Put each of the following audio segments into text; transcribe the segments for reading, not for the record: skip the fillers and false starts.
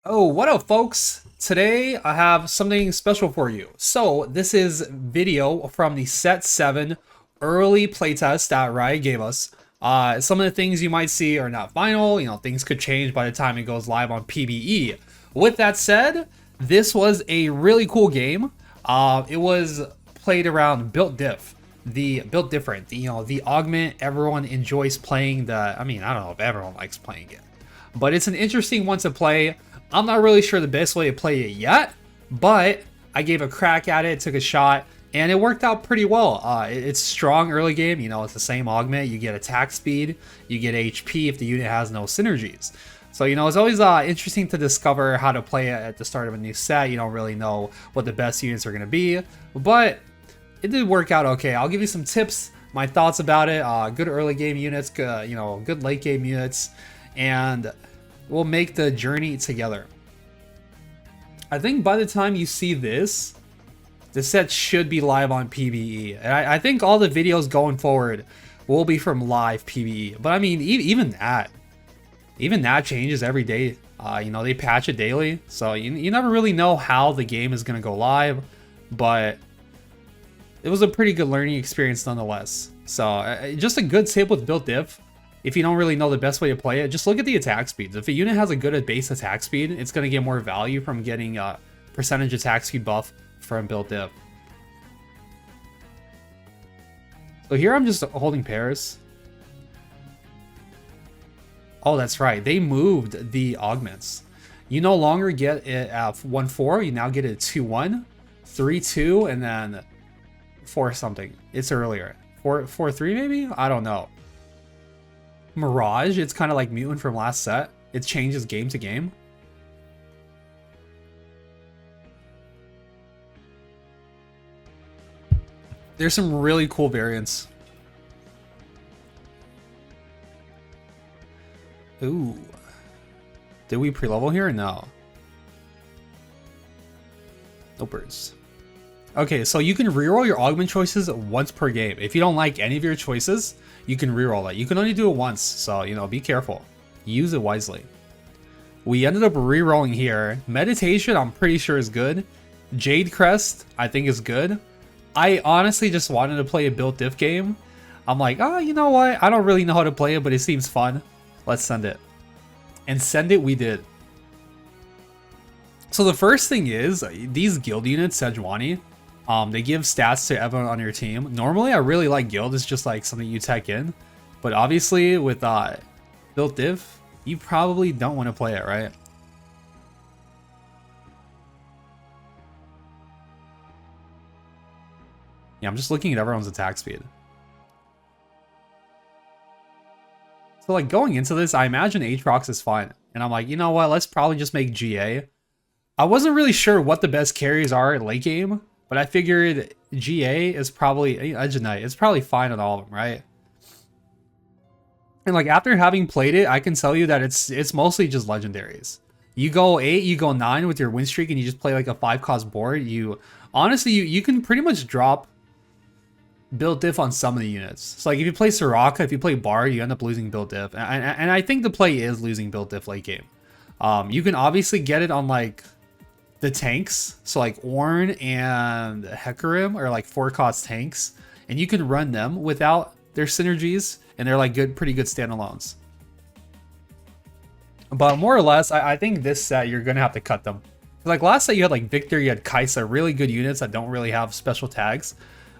Oh, what up, folks? Today I have something special for you. So, this is video from the Set 7 early playtest that Riot gave us. Some of the things you might see are not final. You know, things could change by the time it goes live on PBE. With that said, this was a really cool game. It was played around built diff. The built different. The augment everyone enjoys playing. I don't know if everyone likes playing it, but it's an interesting one to play. I'm not really sure the best way to play it yet, but I gave a crack at it, took a shot, and it worked out pretty well. It's strong early game. You know, it's the same augment. You get attack speed, you get HP if the unit has no synergies. So, you know, it's always interesting to discover how to play it at the start of a new set. You don't really know what the best units are going to be, but it did work out okay. I'll give you some tips, my thoughts about it. Good early game units, good late game units, and we'll make the journey together. I think by the time you see this, the set should be live on PBE. And I think all the videos going forward will be from live PBE. But I mean, even that changes every day. They patch it daily. So you never really know how the game is going to go live. But it was a pretty good learning experience nonetheless. So just a good tip with built diff. If you don't really know the best way to play it, just look at the attack speeds. If a unit has a good base attack speed, it's going to get more value from getting a percentage attack speed buff from built diff. So here I'm just holding pairs. Oh, that's right. They moved the augments. You no longer get it at 1-4. You now get it at 2-1, 3-2, and then 4 something. It's earlier. 4-3 maybe? I don't know. Mirage, it's kind of like Mutant from last set. It changes game to game. There's some really cool variants. Ooh. Did we pre-level here? No. No birds. Okay, so you can reroll your augment choices once per game. If you don't like any of your choices, you can reroll it. You can only do it once, so, you know, be careful. Use it wisely. We ended up rerolling here. Meditation, I'm pretty sure is good. Jade Crest, I think is good. I honestly just wanted to play a built diff game. I'm like, oh, you know what? I don't really know how to play it, but it seems fun. Let's send it. And send it we did. So the first thing is, these guild units, Sejuani, they give stats to everyone on your team. Normally, I really like guild. It's just like something you tech in. But obviously, with built diff, you probably don't want to play it, right? Yeah, I'm just looking at everyone's attack speed. So like going into this, I imagine Aatrox is fine. And I'm like, you know what? Let's probably just make GA. I wasn't really sure what the best carries are late game, but I figured GA is probably Ignite. It's probably fine on all of them, right? And like after having played it, I can tell you that it's mostly just legendaries. You go 8, you go 9 with your win streak, and you just play like a 5-cost board. Honestly, you can pretty much drop build diff on some of the units. So like if you play Soraka, if you play Bard, you end up losing build diff. And I think the play is losing build diff late game. You can obviously get it on like the tanks, so like Ornn and Hecarim are like 4-cost tanks, and you can run them without their synergies, and they're like pretty good standalones. But more or less, I think this set you're gonna have to cut them. Like last set you had like Victor, you had Kaisa, really good units that don't really have special tags.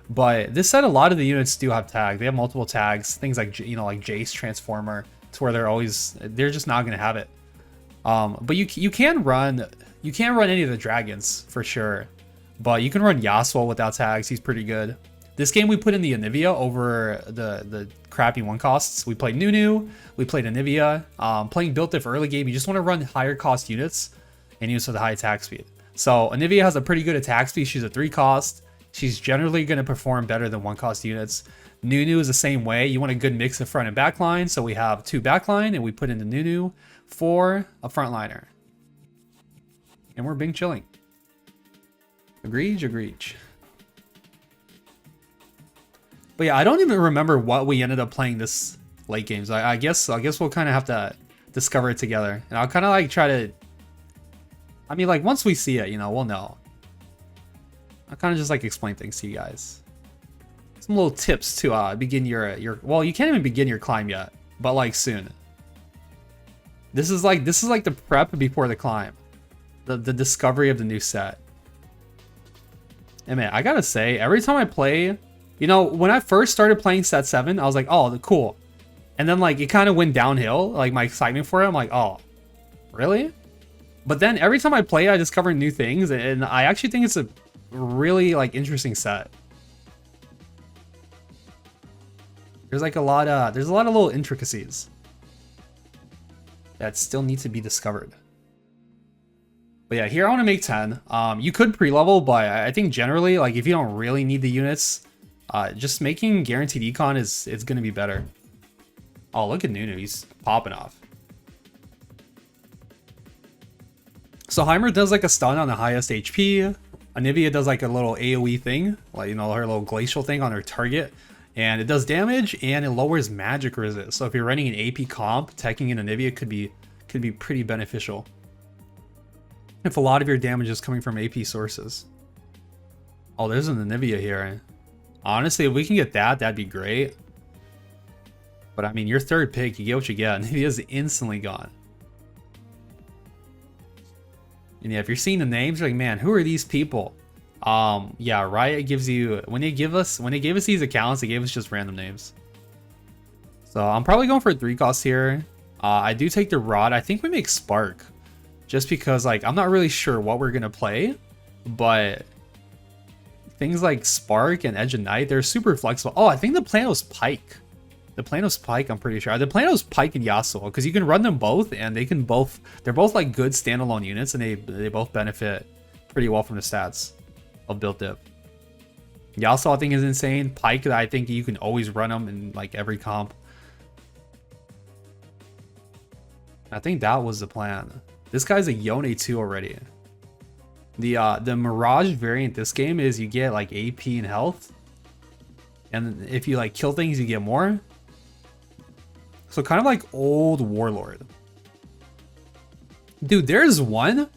But this set, a lot of the units do have tags. They have multiple tags, things like, you know, like Jace Transformer, to where they're just not gonna have it. But you can run any of the dragons for sure, but you can run Yasuo without tags. He's pretty good. This game we put in the Anivia over the crappy 1-costs. We played Nunu, we played Anivia. Playing built diff early game, you just want to run higher cost units and use with a high attack speed. So Anivia has a pretty good attack speed. She's a 3-cost. She's generally going to perform better than 1-cost units. Nunu is the same way. You want a good mix of front and back line. So we have 2 backline, and we put in the Nunu for a frontliner. And we're being chilling. Agreed. But yeah, I don't even remember what we ended up playing this late game. So I guess we'll kind of have to discover it together. And I'll kind of like try to, I mean, like once we see it, you know, we'll know. I'll kind of just like explain things to you guys. Some little tips to begin your well, you can't even begin your climb yet, but like soon. This is like the prep before the climb. The discovery of the new set. And man, I gotta say, every time I play, you know, when I first started playing set 7, I was like, oh, cool. And then like it kind of went downhill, like my excitement for it. I'm like, oh, really? But then every time I play, I discover new things, and I actually think it's a really like interesting set. There's like a lot of little intricacies that still need to be discovered. But yeah, here I want to make 10. You could pre-level, but I think generally, like if you don't really need the units, just making guaranteed econ is going to be better. Oh, look at Nunu, he's popping off. So Heimer does like a stun on the highest HP. Anivia does like a little AoE thing, like, you know, her little glacial thing on her target. And it does damage and it lowers magic resist. So if you're running an AP comp, teching in Anivia could be pretty beneficial. If a lot of your damage is coming from AP sources. Oh, there's an Anivia here. Honestly, if we can get that, that'd be great. But I mean, your third pick, you get what you get. Anivia's instantly gone. And yeah, if you're seeing the names, you're like, man, who are these people? Yeah, Riot gives you, when they gave us these accounts, they gave us just random names. So I'm probably going for a 3 cost here. I do take the Rod. I think we make Spark, just because like I'm not really sure what we're gonna play, but things like Spark and Edge of Night, they're super flexible. Oh, I think the plan was PYKE. The plan was PYKE, I'm pretty sure. The plan was PYKE and Yasuo, because you can run them both, and they're both like good standalone units, and they both benefit pretty well from the stats of built div. Yasuo I think is insane. PYKE, I think you can always run them in like every comp. I think that was the plan. This guy's a Yone 2 already. The Mirage variant this game is you get like AP and health, and if you like kill things you get more. So kind of like old Warlord. Dude, there's one.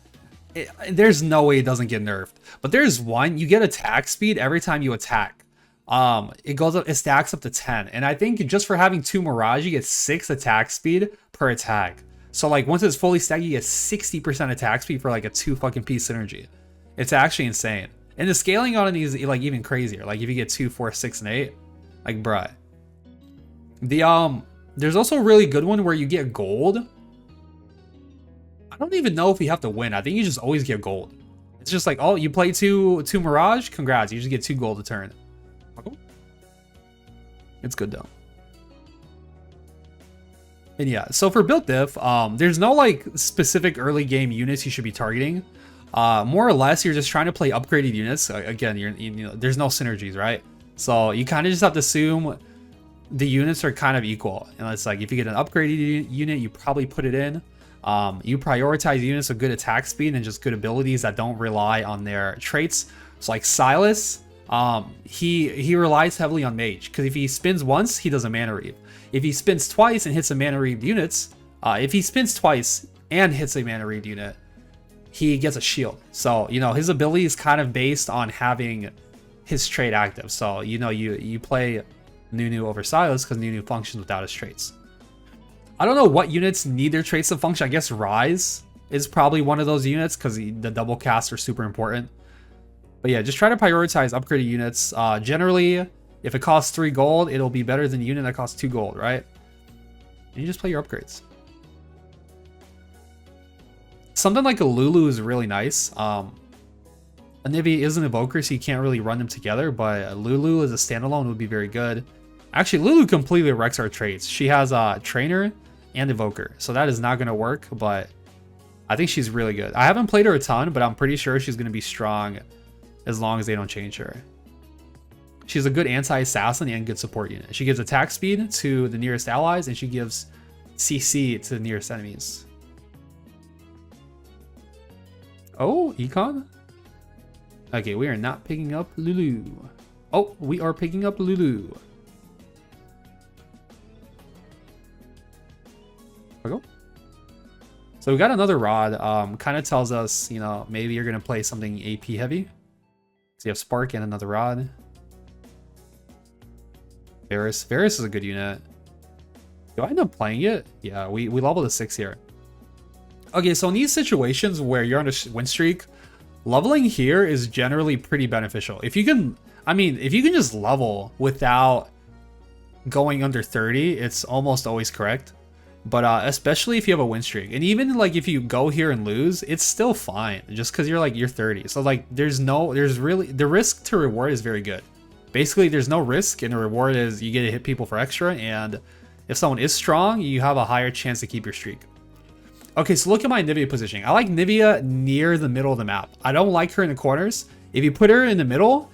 There's no way it doesn't get nerfed, but there's one, you get attack speed every time you attack. It goes up, it stacks up to 10, and I think just for having 2 Mirage you get 6 attack speed per attack. So like once it's fully stacked, you get 60% attack speed for like a 2 fucking piece synergy. It's actually insane, and the scaling on it is like even crazier. Like if you get 2, 4, 6, and 8, like bruh. There's also a really good one where you get gold. I don't even know if you have to win. I think you just always get gold. It's just like, oh, you play two Mirage, congrats, you just get 2 gold a turn. It's good though. And yeah, so for build diff, there's no like specific early game units you should be targeting. More or less, you're just trying to play upgraded units. Again, you know, there's no synergies, right? So you kind of just have to assume the units are kind of equal. And it's like if you get an upgraded unit, you probably put it in. You prioritize units with good attack speed and just good abilities that don't rely on their traits. So like Silas, he relies heavily on mage, because if he spins once, he does a mana reap. If he spins twice and hits a mana reap units, if he spins twice and hits a mana reap unit, he gets a shield. So, you know, his ability is kind of based on having his trait active. So, you know, you play Nunu over Silas because Nunu functions without his traits. I don't know what units need their traits to function. I guess Rise is probably one of those units because the double casts are super important. But yeah, just try to prioritize upgraded units. Generally, if it costs 3 gold, it'll be better than a unit that costs 2 gold, right? And you just play your upgrades. Something like a Lulu is really nice. Anivia is an evoker, so you can't really run them together, but Lulu as a standalone would be very good. Actually, Lulu completely wrecks our traits. She has a trainer and evoker, so that is not going to work, but I think she's really good. I haven't played her a ton, but I'm pretty sure she's going to be strong as long as they don't change her. She's a good anti-assassin and good support unit. She gives attack speed to the nearest allies, and she gives CC to the nearest enemies. Oh, Econ? Okay, we are not picking up Lulu. Oh, we are picking up Lulu. Go. So we got another rod. Kind of tells us, you know, maybe you're gonna play something AP heavy. So you have Spark and another rod. Varus is a good unit. Do I end up playing it? Yeah, we leveled a 6 here. Okay, so in these situations where you're on a win streak, leveling here is generally pretty beneficial. If you can, I mean, if you can just level without going under 30, it's almost always correct. But especially if you have a win streak, and even like if you go here and lose, it's still fine just because you're 30. So like there's really, the risk to reward is very good. Basically, there's no risk, and the reward is you get to hit people for extra, and if someone is strong, you have a higher chance to keep your streak. Okay, so look at my Nivea positioning. I like Nivea near the middle of the map. I don't like her in the corners. If you put her in the middle,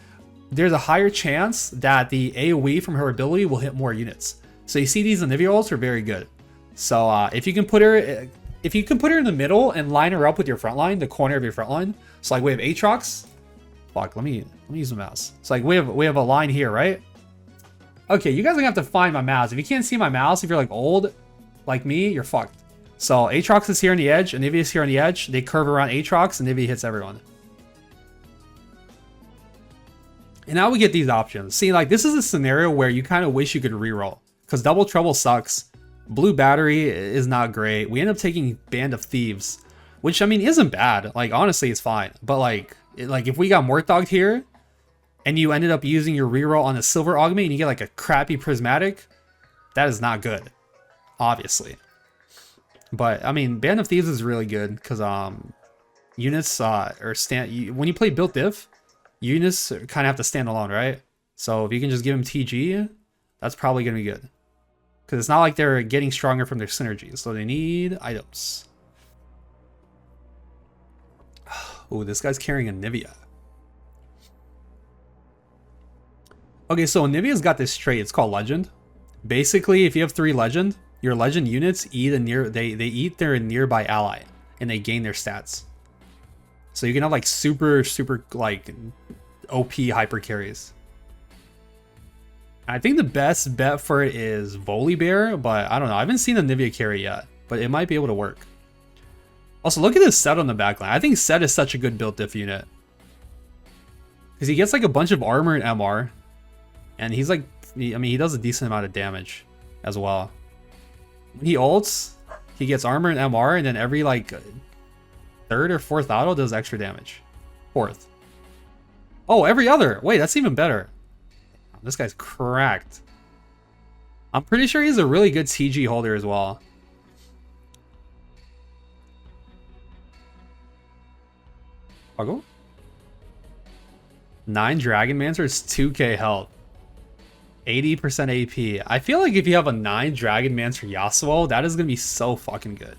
there's a higher chance that the AoE from her ability will hit more units. So you see these Nivea ults are very good. So if you can put her in the middle and line her up with your front line, the corner of your front line. So like we have Aatrox. Fuck, let me use the mouse. It's like we have a line here, right? Okay, you guys are gonna have to find my mouse. If you can't see my mouse, if you're like old, like me, you're fucked. So Aatrox is here on the edge, and Nivea is here on the edge. They curve around Aatrox, and Nivea hits everyone. And now we get these options. See, like this is a scenario where you kind of wish you could reroll, because Double Trouble sucks. Blue Battery is not great. We end up taking Band of Thieves, which I mean isn't bad. Like honestly, it's fine. But like if we got Morthogged here, and you ended up using your reroll on a Silver Augment, and you get like a crappy Prismatic, that is not good, obviously. But I mean, Band of Thieves is really good because units when you play built diff, units kind of have to stand alone, right? So if you can just give them TG, that's probably gonna be good. Because it's not like they're getting stronger from their synergies, so they need items. Oh, this guy's carrying a Nivea. Okay, so Nivea's got this trait. It's called Legend. Basically, if you have 3 Legend, your Legend units eat they eat their nearby ally, and they gain their stats. So you can have like super like OP hyper carries. I think the best bet for it is Volibear, but I don't know. I haven't seen a Nivea carry yet, but it might be able to work. Also, look at this Set on the backline. I think Set is such a good built diff unit. Because he gets like a bunch of armor and MR. And he's like, I mean, he does a decent amount of damage as well. When he ults, he gets armor and MR, and then every like 3rd or 4th auto does extra damage. 4th. Oh, every other. Wait, that's even better. This guy's cracked. I'm pretty sure he's a really good CG holder as well. I'll go. 9 Dragonmancer is 2k health. 80% AP. I feel like if you have a 9 Dragonmancer Yasuo, that is going to be so fucking good.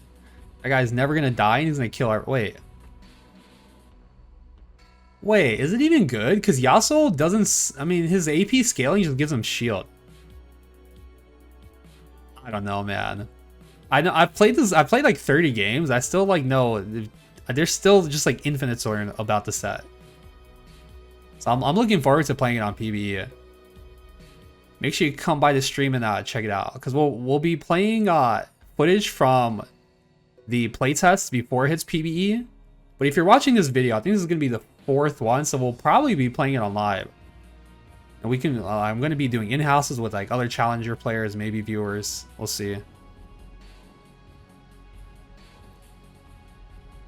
That guy's never going to die, and he's going to kill our... Wait, is it even good? Because Yasuo doesn't... I mean, his AP scaling just gives him shield. I don't know, man. I know I've played like 30 games. I still like know there's still just like infinite to learn about the set. So I'm looking forward to playing it on PvE. Make sure you come by the stream and check it out, because we'll be playing footage from the playtest before it hits PvE. But if you're watching this video, I think this is gonna be the 4th one, so we'll probably be playing it on live. And we can I'm gonna be doing in-houses with like other challenger players, maybe viewers. We'll see.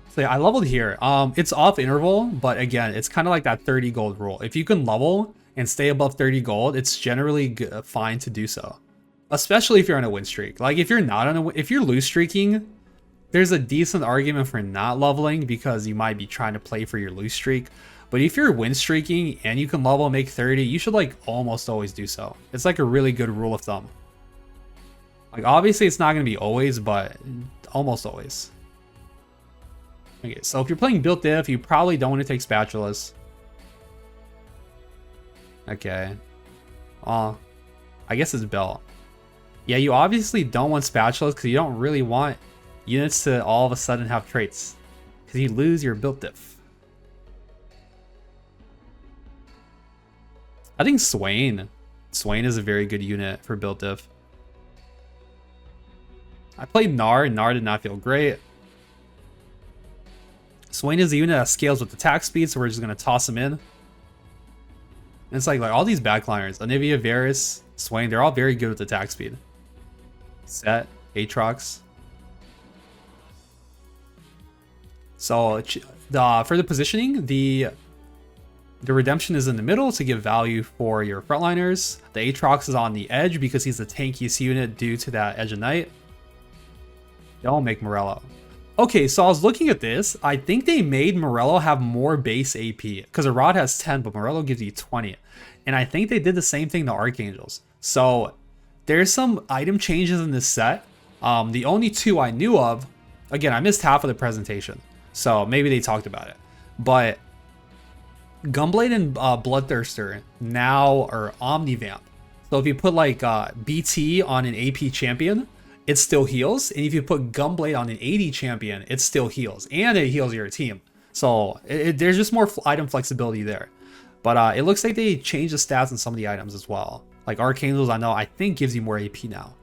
So yeah, I leveled here. It's off interval, but again, it's kind of like that 30 gold rule. If you can level and stay above 30 gold, it's generally fine to do so. Especially if you're on a win streak. Like if you're not on if you're lose streaking, there's a decent argument for not leveling because you might be trying to play for your lose streak. But if you're win streaking and you can level and make 30, you should like almost always do so. It's like a really good rule of thumb. Like obviously it's not going to be always, but almost always. Okay, so if you're playing built diff, you probably don't want to take spatulas. Okay. I guess it's belt. Yeah, you obviously don't want spatulas because you don't really want units to all of a sudden have traits, because you lose your built diff. I think Swain is a very good unit for built diff. I played Gnar, and Gnar did not feel great. Swain is a unit that scales with attack speed, so we're just going to toss him in. And it's like all these backliners, Anivia, Varus, Swain, they're all very good with attack speed. Set, Aatrox. So for the positioning, the redemption is in the middle to give value for your frontliners. The Aatrox is on the edge because he's the tankiest unit due to that Edge of Night. Don't make Morello. Okay, so I was looking at this. I think they made Morello have more base AP because a Rod has 10, but Morello gives you 20. And I think they did the same thing to Archangels. So there's some item changes in this set. The only two I knew of, again, I missed half of the presentation, so maybe they talked about it. But Gunblade and Bloodthirster now are Omnivamp. So if you put like BT on an AP champion, it still heals. And if you put Gunblade on an AD champion, it still heals. And it heals your team. So there's just more item flexibility there. But it looks like they changed the stats on some of the items as well. Like Archangels, I think gives you more AP now.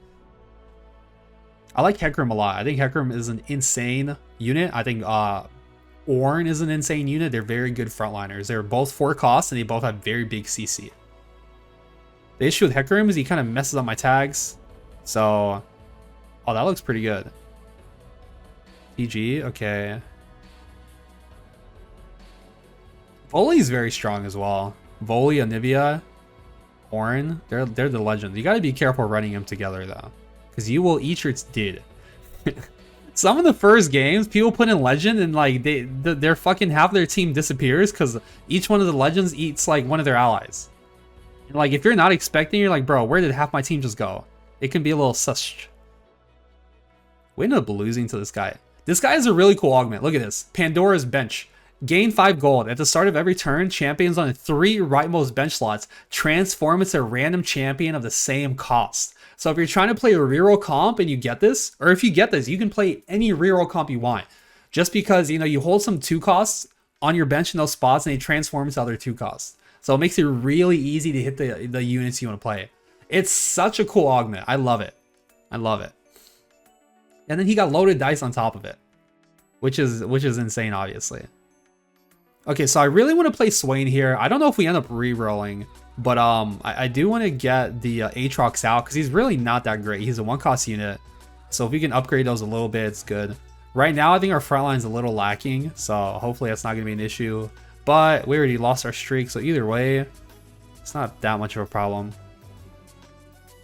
I like Hecarim a lot. I think Hecarim is an insane unit. I think Ornn is an insane unit. They're very good frontliners. They're both 4 costs and they both have very big CC. The issue with Hecarim is he kind of messes up my tags. So, oh, that looks pretty good. PG, okay. Voli is very strong as well. Voli, Anivia, Ornn, they're the legends. You got to be careful running them together though, because you will eat your dude. Some of the first games, people put in legend and like they're fucking half their team disappears because each one of the legends eats like one of their allies. And like if you're not expecting, you're like, bro, where did half my team just go? It can be a little sus. We ended up losing to this guy. This guy is a really cool augment. Look at this. Pandora's Bench. Gain 5 gold. At the start of every turn, champions on the 3 rightmost bench slots transform into a random champion of the same cost. So if you're trying to play a reroll comp and you get this, or if you get this, you can play any reroll comp you want. Just because, you know, you hold some 2 costs on your bench in those spots and they transform into other 2 costs. So it makes it really easy to hit the units you want to play. It's such a cool augment. I love it. I love it. And then he got loaded dice on top of it, which is insane, obviously. Okay, so I really want to play Swain here. I don't know if we end up re-rolling, but I do want to get the Aatrox out because he's really not that great. He's a 1-cost unit, so if we can upgrade those a little bit, it's good. Right now, I think our front line's a little lacking, so hopefully that's not going to be an issue. But we already lost our streak, so either way, it's not that much of a problem.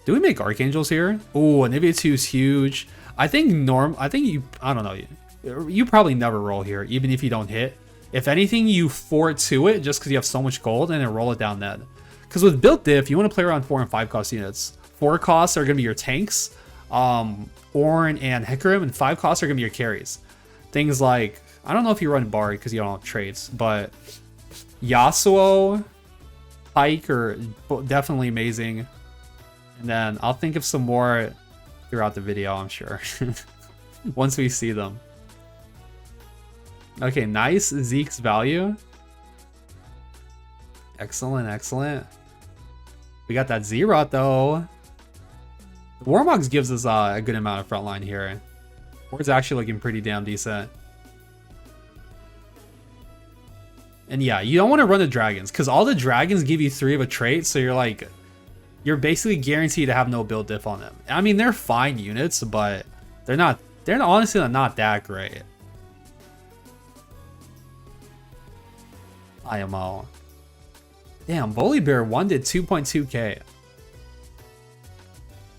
Do we make Archangels here? Ooh, Anivia 2 is huge. I think I don't know. You probably never roll here, even if you don't hit. If anything, you forward to it just because you have so much gold and then roll it down net. Because with built diff, you want to play around 4 and 5 cost units. 4 costs are going to be your tanks, Ornn and Hecarim, and 5 costs are going to be your carries. Things like, I don't know if you run Bard because you don't have traits, but Yasuo, PYKE are definitely amazing. And then I'll think of some more throughout the video, I'm sure, once we see them. Okay, nice Zeke's value. Excellent, excellent. We got that Zeroth though. The Warmogs gives us a good amount of frontline here. Ward's actually looking pretty damn decent. And yeah, you don't want to run the dragons because all the dragons give you 3 of a trait, so you're basically guaranteed to have no build diff on them. I mean, they're fine units, but they're honestly not that great. IMO. Damn, Volibear 1 did 2.2k.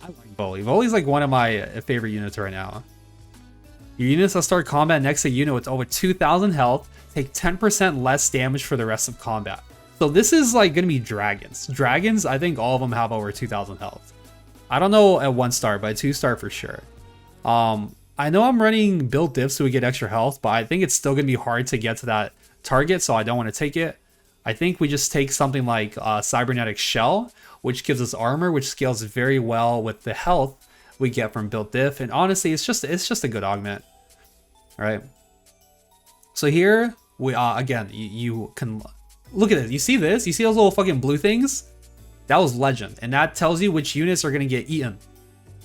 I like Voli. Voli's like one of my favorite units right now. Your units that start combat next to a unit with over 2,000 health take 10% less damage for the rest of combat. So this is like going to be dragons. Dragons, I think all of them have over 2,000 health. I don't know at 1-star, but at 2-star for sure. I know I'm running build diff so we get extra health, but I think it's still going to be hard to get to that target, so I don't want to take it. I think we just take something like Cybernetic Shell, which gives us armor, which scales very well with the health we get from built diff. And honestly, it's just a good augment. All right. So here we again, you can look at it. You see this? You see those little fucking blue things? That was legend, and that tells you which units are gonna get eaten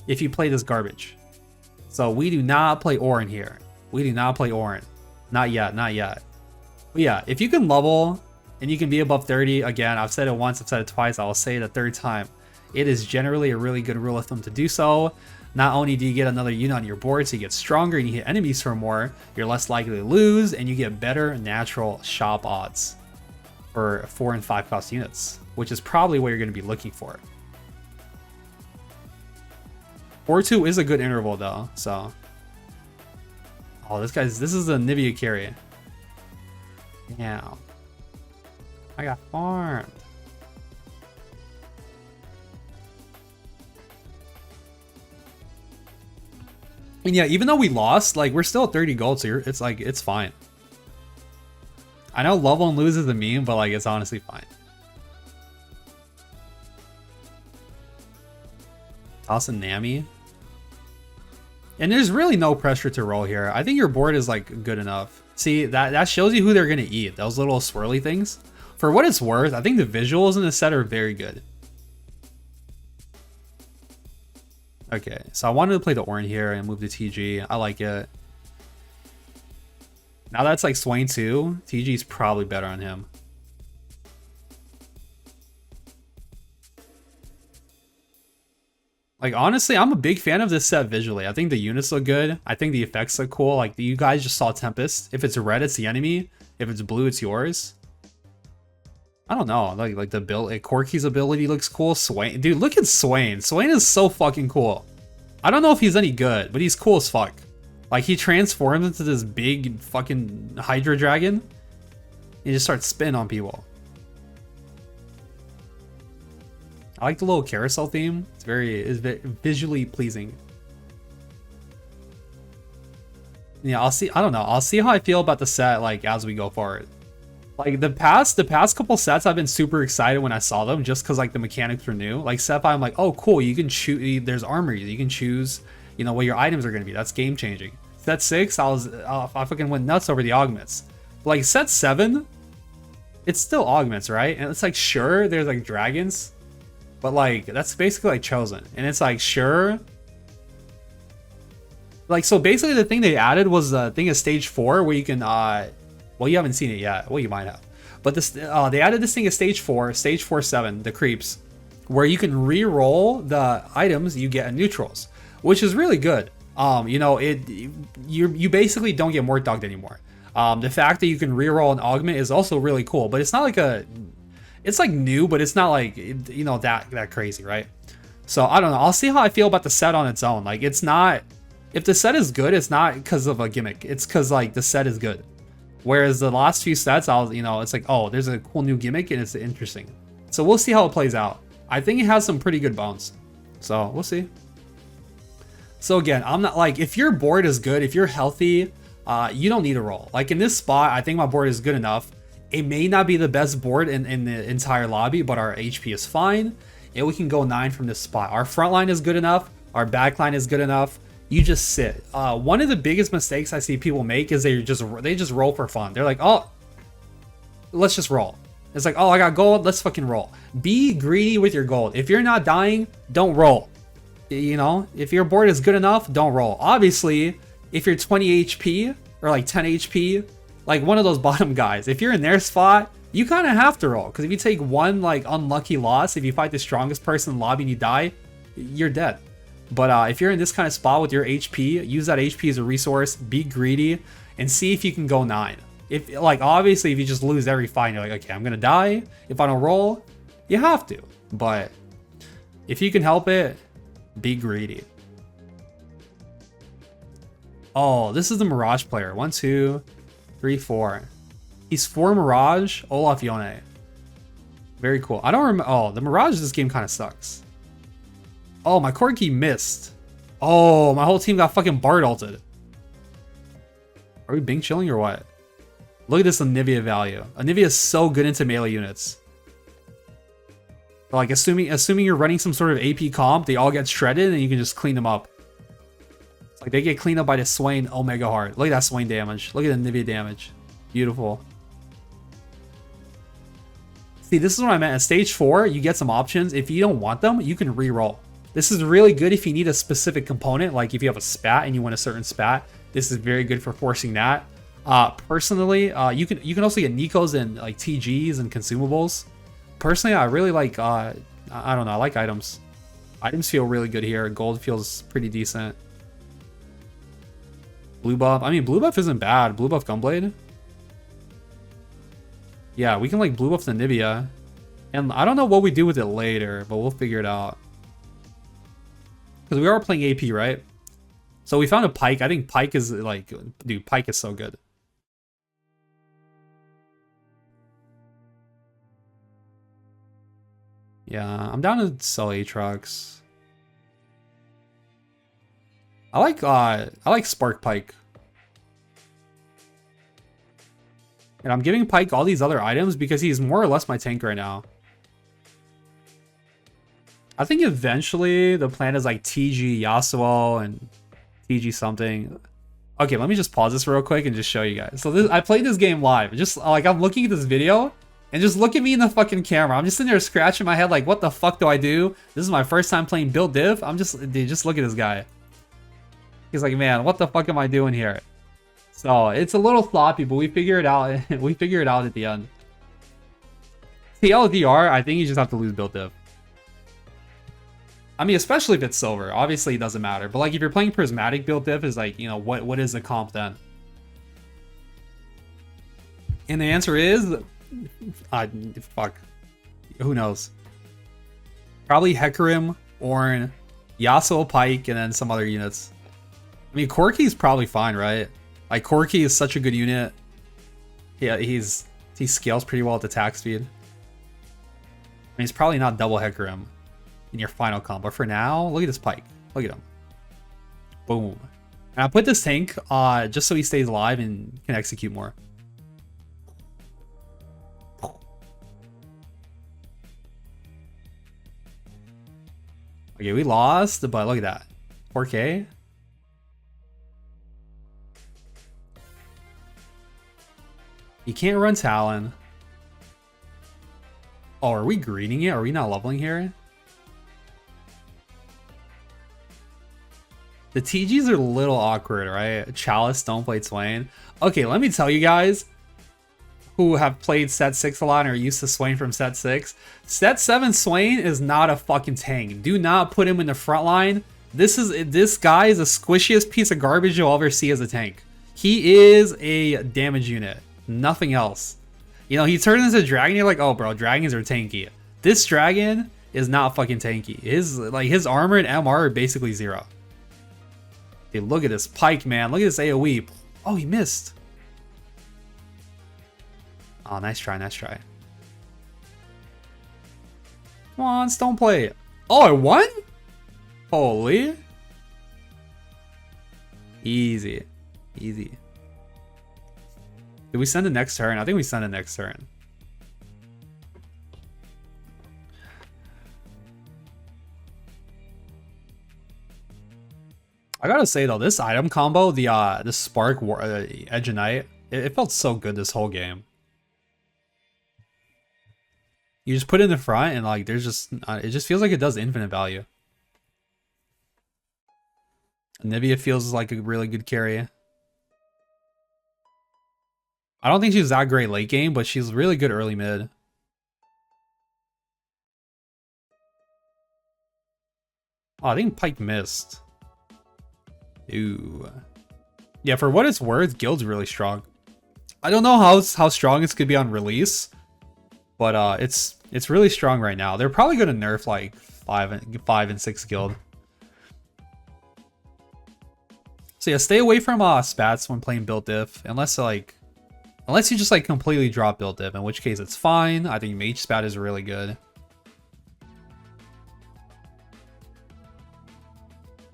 if you play this garbage. So we do not play Orin here. We do not play Orin. Not yet, not yet. But yeah, if you can level and you can be above 30, again, I've said it once, I've said it twice, I'll say it a third time. It is generally a really good rule of thumb to do so. Not only do you get another unit on your board, so you get stronger and you hit enemies for more, you're less likely to lose, and you get better natural shop odds for 4 and 5 cost units, which is probably what you're going to be looking for. 4-2 is a good interval though, so. Oh, this is a Nivea carry. Damn. I got farmed. And yeah, even though we lost, like, we're still at 30 gold, so it's like, it's fine. I know level and lose is a meme, but like, it's honestly fine. Toss a Nami. And there's really no pressure to roll here. I think your board is like good enough. See, that shows you who they're gonna eat. Those little swirly things. For what it's worth, I think the visuals in the set are very good. Okay, so I wanted to play the Orin here and move to TG. I like it. Now that's like Swain too. TG's probably better on him. Like, honestly, I'm a big fan of this set visually. I think the units look good. I think the effects look cool. Like, you guys just saw Tempest. If it's red, it's the enemy. If it's blue, it's yours. I don't know. Like the build, Corky's ability looks cool. Swain, dude, look at Swain. Swain is so fucking cool. I don't know if he's any good, but he's cool as fuck. Like, he transforms into this big fucking Hydra dragon. He just starts spinning on people. I like the little carousel theme. It's very visually pleasing. Yeah, I'll see. I don't know. I'll see how I feel about the set like as we go forward. Like the past couple sets, I've been super excited when I saw them, just because like the mechanics were new. Like set 5, I'm like, oh cool, you can choose. There's armor. You can choose, you know, what your items are gonna be. That's game changing. Set 6, I fucking went nuts over the augments. But like set 7, it's still augments, right? And it's like, sure, there's like dragons, but like that's basically like chosen, and it's like, sure. Like, so basically the thing they added was the thing of stage 4 where you can well, you haven't seen it yet. Well, you might have. But this they added this thing of stage 4/7, the creeps, where you can re-roll the items you get in neutrals, which is really good. You know, you basically don't get mort dogged anymore. The fact that you can re-roll an augment is also really cool, but it's not like it's like new, but it's not like, you know, that crazy, right? So I don't know. I'll see how I feel about the set on its own. Like, it's not, if the set is good, it's not because of a gimmick. It's because like the set is good. Whereas the last few sets, you know, it's like, oh, there's a cool new gimmick and it's interesting. So we'll see how it plays out. I think it has some pretty good bones. So we'll see. So again, I'm not like, if your board is good, if you're healthy, you don't need a roll. Like in this spot, I think my board is good enough. It may not be the best board in the entire lobby, but our HP is fine. And we can go 9 from this spot. Our front line is good enough. Our back line is good enough. You just sit. One of the biggest mistakes I see people make is they just roll for fun. They're like, oh, let's just roll. It's like, oh, I got gold, let's fucking roll. Be greedy with your gold. If you're not dying, don't roll. You know, if your board is good enough, don't roll. Obviously, if you're 20 HP or like 10 HP, like one of those bottom guys, if you're in their spot, you kind of have to roll. Because if you take one like unlucky loss, if you fight the strongest person in the lobby and you die, you're dead. But if you're in this kind of spot with your HP, use that HP as a resource, be greedy, and see if you can go 9. If, like, obviously, if you just lose every fight, you're like, okay, I'm gonna die. If I don't roll, you have to. But if you can help it, be greedy. Oh, this is the Mirage player. 1, 2, 3, 4. He's 4 Mirage, Olaf Yone. Very cool. I don't remember. Oh, the Mirage this game kind of sucks. Oh, my Corky missed. Oh, my whole team got fucking Bard ulted. Are we Bing chilling or what? Look at this Anivia value. Anivia is so good into melee units. But like, assuming you're running some sort of AP comp, they all get shredded and you can just clean them up. It's like they get cleaned up by the Swain Omega Heart. Look at that Swain damage. Look at the Anivia damage. Beautiful. See, this is what I meant. At stage 4, you get some options. If you don't want them, you can re-roll. This is really good if you need a specific component, like if you have a spat and you want a certain spat. This is very good for forcing that. Personally, you can also get Nikos and like TGs and consumables. Personally, I really like I don't know, I like items. Items feel really good here. Gold feels pretty decent. Blue buff. I mean, blue buff isn't bad. Blue buff Gunblade. Yeah, we can like blue buff the Nibia. And I don't know what we do with it later, but we'll figure it out. Because we are playing AP, right? So we found a PYKE. I think PYKE is like, dude, PYKE is so good. Yeah, I'm down to sell Aatrox. I like Spark PYKE. And I'm giving PYKE all these other items because he's more or less my tank right now. I think eventually the plan is like TG Yasuo and TG something. Okay, let me just pause this real quick and just show you guys. So I played this game live. Just like I'm looking at this video and just look at me in the fucking camera. I'm just sitting there scratching my head like, what the fuck do I do? This is my first time playing build div. Dude, just look at this guy. He's like, man, what the fuck am I doing here? So it's a little sloppy, but we figure it out. We figure it out at the end. TLDR, I think you just have to lose build div. I mean, especially if it's silver. Obviously, it doesn't matter. But like, if you're playing prismatic build div, is like, you know, what is the comp then? And the answer is, fuck, who knows? Probably Hecarim, Ornn, Yasuo, PYKE, and then some other units. I mean, Corki is probably fine, right? Like, Corki is such a good unit. Yeah, he scales pretty well at attack speed. I mean, he's probably not double Hecarim in your final comp, but for now, look at this PYKE. Look at him. Boom. And I put this tank just so he stays alive and can execute more. Okay, we lost, but look at that. 4K. You can't run Talon. Oh, are we greening it? Are we not leveling here? The TGs are a little awkward, right? Chalice, Stoneblade, Swain. Okay, let me tell you guys who have played set 6 a lot and are used to Swain from set 6. Set 7 Swain is not a fucking tank. Do not put him in the front line. This guy is the squishiest piece of garbage you'll ever see as a tank. He is a damage unit. Nothing else. You know, he turns into a dragon, you're like, oh bro, dragons are tanky. This dragon is not fucking tanky. His armor and MR are basically 0. Dude, look at this PYKE, man. Look at this AoE. Oh, he missed. Oh, nice try, nice try. Come on, Stoneplay. Oh, I won? Holy. Easy. Easy. Did we send it next turn? I think we sent it next turn. I gotta say though, this item combo, the Spark Edge and Night, it felt so good this whole game. You just put it in the front and like there's just it just feels like it does infinite value. Nibia feels like a really good carry. I don't think she's that great late game, but she's really good early mid. Oh, I think PYKE missed. Ooh. Yeah, for what it's worth, Guild's really strong. I don't know how strong it's gonna be on release, but it's really strong right now. They're probably gonna nerf like 5 and 6 Guild. So yeah, stay away from spats when playing build diff, unless you just like completely drop build diff, in which case it's fine. I think mage spat is really good.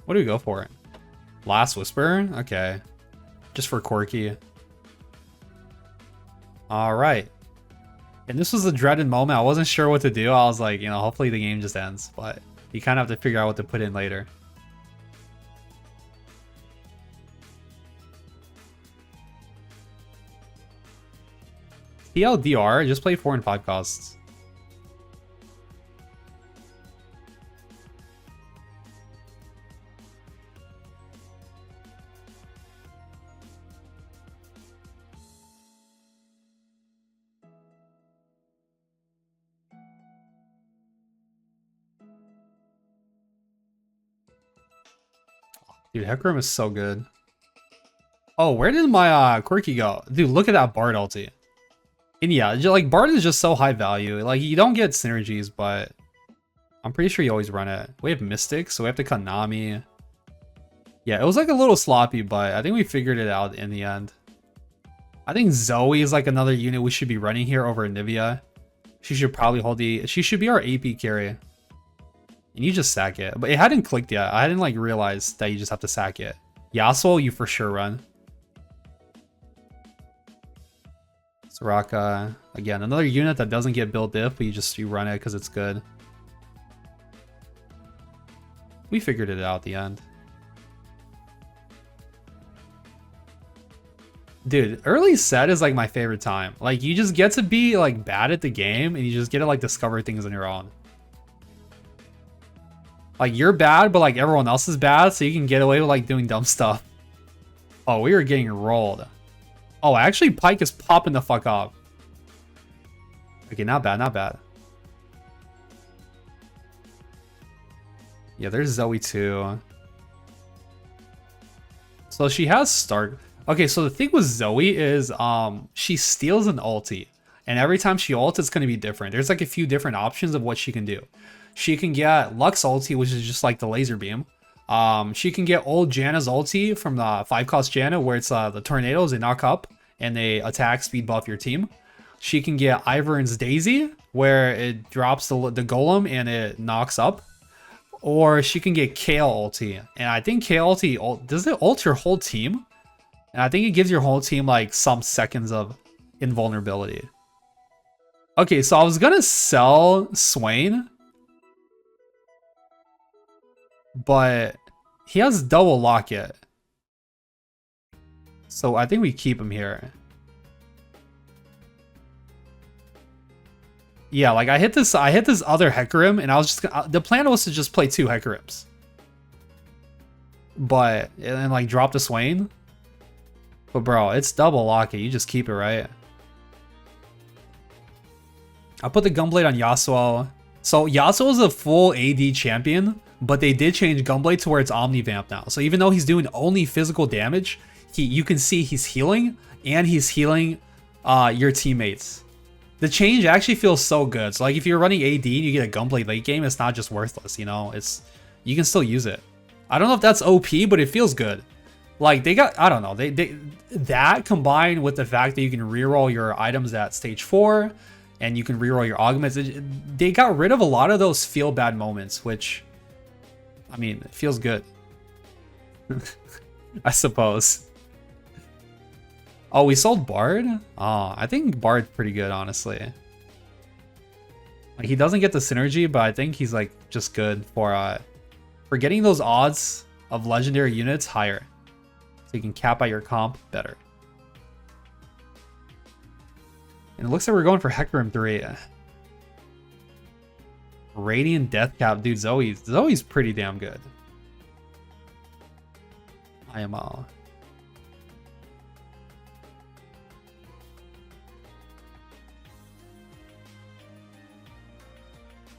What do we go for? Last Whisper? Okay. Just for Corki. Alright. And this was a dreaded moment. I wasn't sure what to do. I was like, you know, hopefully the game just ends. But you kind of have to figure out what to put in later. TLDR, just play 4 and 5 costs. Dude, Hecarim is so good. Oh, where did my quirky go? Dude, look at that Bard ulti. And yeah, like Bard is just so high value. Like you don't get synergies, but I'm pretty sure you always run it. We have Mystic, so we have to cut Nami. Yeah, it was like a little sloppy, but I think we figured it out in the end. I think ZOE is like another unit we should be running here over Nivea. She should probably hold the... She should be our AP carry. And you just sack it. But it hadn't clicked yet. I hadn't like realized that you just have to sack it. Yasuo, you for sure run. Soraka. Again, another unit that doesn't get built diff, but you run it because it's good. We figured it out at the end. Dude, early set is like my favorite time. Like you just get to be like bad at the game and you just get to like discover things on your own. Like you're bad, but like everyone else is bad, so you can get away with like doing dumb stuff. Oh, we were getting rolled. Oh, actually PYKE is popping the fuck up. Okay, not bad, not bad. Yeah, there's ZOE too. So she has Stark. Okay, so the thing with ZOE is she steals an ulti. And every time she ults, it's going to be different. There's like a few different options of what she can do. She can get Lux ulti, which is just like the laser beam. She can get old Janna's ulti from the 5-cost Janna, where it's the tornadoes, they knock up and they attack, speed buff your team. She can get Ivern's Daisy, where it drops the golem and it knocks up. Or she can get Kale ulti. And I think Kale ulti, does it ult your whole team? And I think it gives your whole team like some seconds of invulnerability. Okay, so I was gonna sell Swain, but he has double locket. So I think we keep him here. Yeah, like I hit this other Hecarim and I was just the plan was to just play 2 Hecarims. But and like drop the Swain. But bro, it's double locket. You just keep it, right? I put the Gunblade on Yasuo. So Yasuo is a full AD champion, but they did change Gunblade to where it's Omnivamp now. So even though he's doing only physical damage, you can see he's healing and he's healing your teammates. The change actually feels so good. So like if you're running AD and you get a Gunblade late game, it's not just worthless, you know? You can still use it. I don't know if that's OP, but it feels good. Like they got, I don't know, that combined with the fact that you can reroll your items at stage 4 and you can reroll your augments, they got rid of a lot of those feel bad moments, which, I mean, it feels good. I suppose. Oh, we sold Bard? Oh, I think Bard's pretty good, honestly. Like he doesn't get the synergy, but I think he's like just good for getting those odds of legendary units higher. So you can cap out your comp better. And it looks like we're going for Hecarim 3. Radiant Death Cap. Dude, Zoe's pretty damn good. IMO.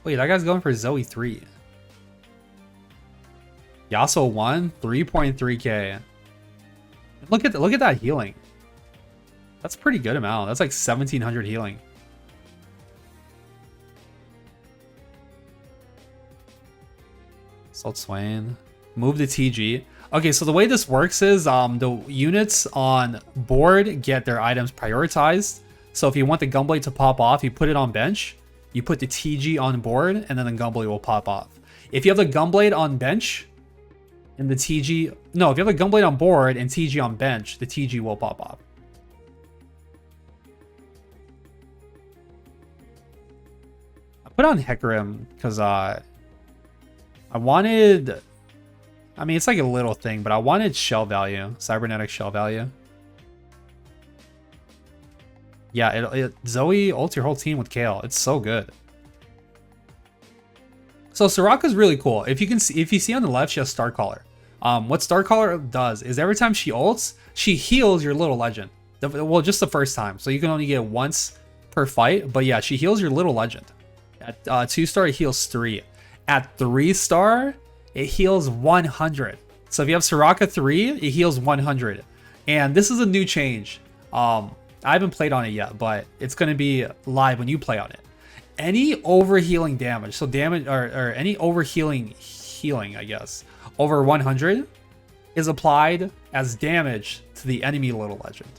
Wait, that guy's going for ZOE 3. Yasuo 1, 3.3k. Look at that healing. That's a pretty good amount. That's like 1700 healing. Salt Swain. Move the TG. Okay, so the way this works is the units on board get their items prioritized. So if you want the Gunblade to pop off, you put it on bench. You put the TG on board, and then the Gunblade will pop off. If you have the Gunblade on bench, and the TG... No, if you have the Gunblade on board and TG on bench, the TG will pop off. I put on Hecarim because I wanted... I mean, it's like a little thing, but I wanted shell value. Cybernetic shell value. Yeah, Zoe ults your whole team with Kale. It's so good. So Soraka's really cool. If you see on the left, she has Starcaller. What Starcaller does is every time she ults, she heals your little legend. Well, just the first time. So you can only get it once per fight. But yeah, she heals your little legend. At 2-star, it heals 3. At 3-star, it heals 100. So if you have Soraka 3, it heals 100. And this is a new change. I haven't played on it yet, but it's going to be live when you play on it. Any overhealing damage, so damage or any overhealing healing, I guess, over 100 is applied as damage to the enemy little legend.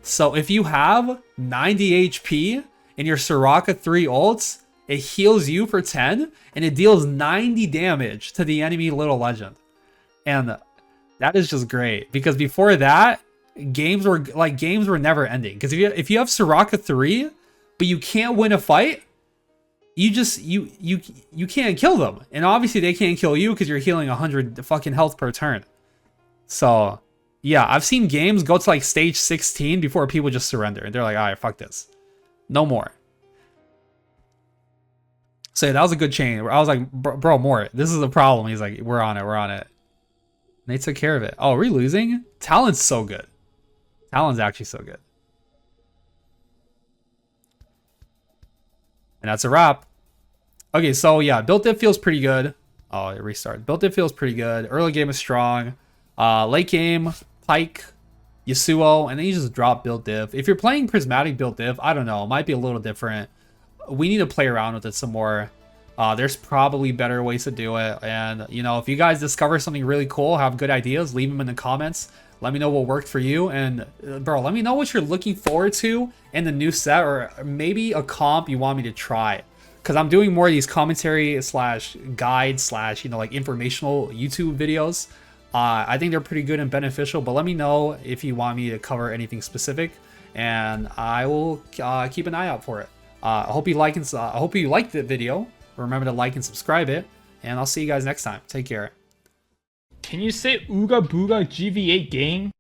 So if you have 90 HP in your Soraka 3 ults, it heals you for 10 and it deals 90 damage to the enemy little legend. And that is just great, because before that, games were never ending. Because if you have Soraka 3 but you can't win a fight, you can't kill them. And obviously they can't kill you because you're healing 100 fucking health per turn. So yeah, I've seen games go to like stage 16 before people just surrender. And they're like, all right, fuck this. No more. So yeah, that was a good chain. I was like, bro, more. This is a problem. He's like, we're on it. We're on it. And they took care of it. Oh, are we losing? Talon's so good. Talon's actually so good. And that's a wrap. Okay, so yeah, build diff feels pretty good. Oh, it restarted. Build diff feels pretty good. Early game is strong. Late game, PYKE, Yasuo, and then you just drop build diff. If you're playing prismatic build diff, I don't know, it might be a little different. We need to play around with it some more. There's probably better ways to do it. And, you know, if you guys discover something really cool, have good ideas, leave them in the comments. Let me know what worked for you. And, bro, let me know what you're looking forward to in the new set, or maybe a comp you want me to try. Because I'm doing more of these commentary slash guide slash, you know, like informational YouTube videos. I think they're pretty good and beneficial, but let me know if you want me to cover anything specific, and I will keep an eye out for it. I hope you liked the video. Remember to like and subscribe it, and I'll see you guys next time. Take care. Can you say Ooga Booga GV8 gang?